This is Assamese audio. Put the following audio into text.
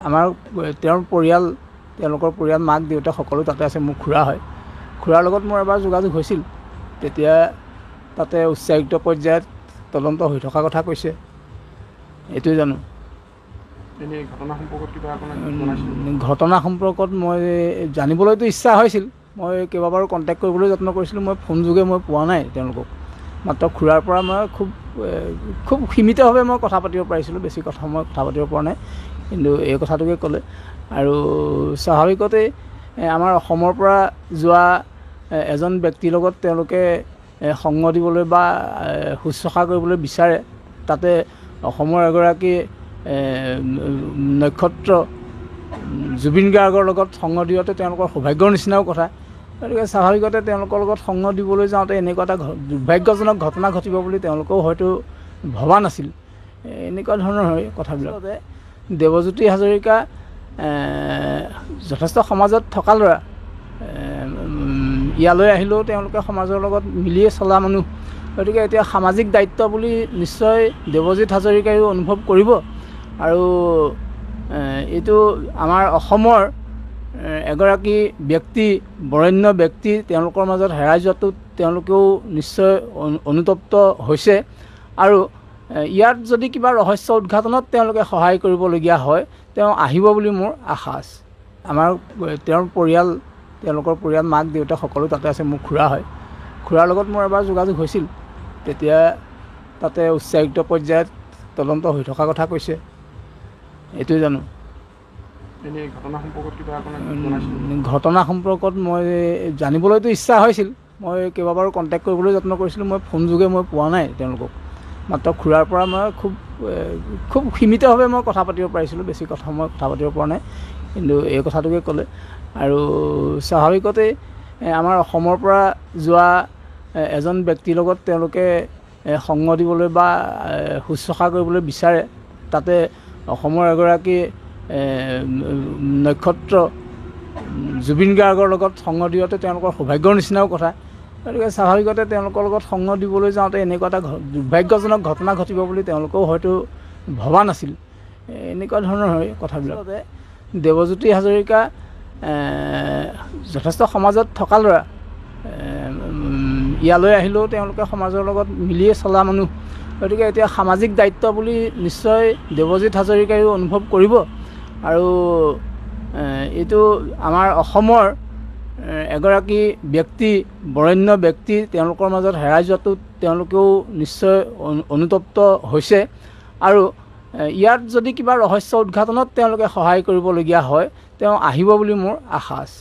আমাৰ তেওঁৰ পৰিয়াল তেওঁলোকৰ পৰিয়াল মাক দেউতাক সকলো তাতে আছে। মোৰ খুৰা হয়। খুৰাৰ লগত মোৰ এবাৰ যোগাযোগ হৈছিল। তেতিয়া তাতে উচ্চায়ুক্ত পৰ্যায়ত তদন্ত হৈ থকা কথা কৈছে। এইটোৱে জানো। ঘটনা সম্পৰ্কত মই জানিবলৈতো ইচ্ছা হৈছিল। মই কেইবাবাৰো কণ্টেক্ট কৰিবলৈ যত্ন কৰিছিলোঁ। মই ফোন যোগে মই পোৱা নাই তেওঁলোকক। মাত্ৰ খুৰাৰ পৰা মই খুব সীমিতভাৱে মই কথা পাতিব পাৰিছিলোঁ। বেছি কথা মই কথা পাতিব পৰা নাই। কিন্তু এই কথাটোকে ক'লে আৰু স্বাভাৱিকতেই আমাৰ অসমৰ পৰা যোৱা এজন ব্যক্তিৰ লগত তেওঁলোকে সংগ দিবলৈ বা শুশ্ৰূষা কৰিবলৈ বিচাৰে। তাতে অসমৰ এগৰাকী নক্ষত্ৰ জুবিন গাৰ্গৰ লগত সংগ দিওঁতে তেওঁলোকৰ সৌভাগ্যৰ নিচিনাও কথা। গতিকে স্বাভাৱিকতে তেওঁলোকৰ লগত সংগ দিবলৈ যাওঁতে এনেকুৱা এটা দুৰ্ভাগ্যজনক ঘটনা ঘটিব বুলি তেওঁলোকেও হয়তো ভবা নাছিল। এনেকুৱা ধৰণৰ হয় কথাবিলাক। দেৱজ্যোতি হাজৰিকা যথেষ্ট সমাজত থকা ল'ৰা। ইয়ালৈ আহিলেও তেওঁলোকে সমাজৰ লগত মিলিয়ে চলা মানুহ। গতিকে এতিয়া সামাজিক দায়িত্ব বুলি নিশ্চয় দেৱজিৎ হাজৰিকাইও অনুভৱ কৰিব। আৰু এইটো আমাৰ অসমৰ এগৰাকী ব্যক্তি, বৰেণ্য ব্যক্তি তেওঁলোকৰ মাজত হেৰাই যোৱাটো তেওঁলোকেও নিশ্চয় অনুতপ্ত হৈছে। আৰু ইয়াত যদি কিবা ৰহস্য উদ্ঘাটনত তেওঁলোকে সহায় কৰিবলগীয়া হয়, তেওঁ আহিব বুলি মোৰ আশা আছে। আমাৰ তেওঁৰ পৰিয়াল তেওঁলোকৰ পৰিয়াল মাক দেউতাক সকলো তাতে আছে। মোৰ খুৰা হয়। খুৰাৰ লগত মোৰ এবাৰ যোগাযোগ হৈছিল। তেতিয়া তাতে উচ্চায়ুক্ত পৰ্যায়ত তদন্ত হৈ থকা কথা কৈছে। এইটোৱে জানো। ঘটনা সম্পৰ্কত মই জানিবলৈতো ইচ্ছা হৈছিল। মই কেইবাবাৰো কণ্টেক্ট কৰিবলৈ যত্ন কৰিছিলোঁ। মই ফোন যোগে মই পোৱা নাই তেওঁলোকক। মাত্ৰ খুৰাৰ পৰা মই খুব সীমিতভাৱে মই কথা পাতিব পাৰিছিলোঁ। বেছি কথা মই কথা পাতিব পৰা নাই। কিন্তু এই কথাটোকে ক'লে আৰু স্বাভাৱিকতেই আমাৰ অসমৰ পৰা যোৱা এজন ব্যক্তিৰ লগত তেওঁলোকে সংগ দিবলৈ বা শুশ্ৰূষা কৰিবলৈ বিচাৰে। তাতে অসমৰ এগৰাকী নক্ষত্ৰ জুবিন গাৰ্গৰ লগত সংগ দিওঁতে তেওঁলোকৰ সৌভাগ্যৰ নিচিনাও কথা। গতিকে স্বাভাৱিকতে তেওঁলোকৰ লগত সংগ দিবলৈ যাওঁতে এনেকুৱা এটা দুৰ্ভাগ্যজনক ঘটনা ঘটিব বুলি তেওঁলোকেও হয়তো ভবা নাছিল। এনেকুৱা ধৰণৰ হয় কথাবিলাক। দেৱজ্যোতি হাজৰিকা যথেষ্ট সমাজত থকা ল'ৰা। ইয়ালৈ আহিলেও তেওঁলোকে সমাজৰ লগত মিলিয়ে চলা মানুহ। গতিকে এতিয়া সামাজিক দায়িত্ব বুলি নিশ্চয় দেৱজিৎ হাজৰিকাইও অনুভৱ কৰিব। আৰু এইটো আমাৰ অসমৰ এগৰাকী ব্যক্তি, বৰেণ্য ব্যক্তি তেওঁলোকৰ মাজত হেৰাই যোৱাটো তেওঁলোকেও নিশ্চয় অনুতপ্ত হৈছে। আৰু ইয়াত যদি কিবা ৰহস্য উদ্ঘাটনত তেওঁলোকে সহায় কৰিবলগীয়া হয়, তেওঁ আহিব বুলি মোৰ আশা আছে।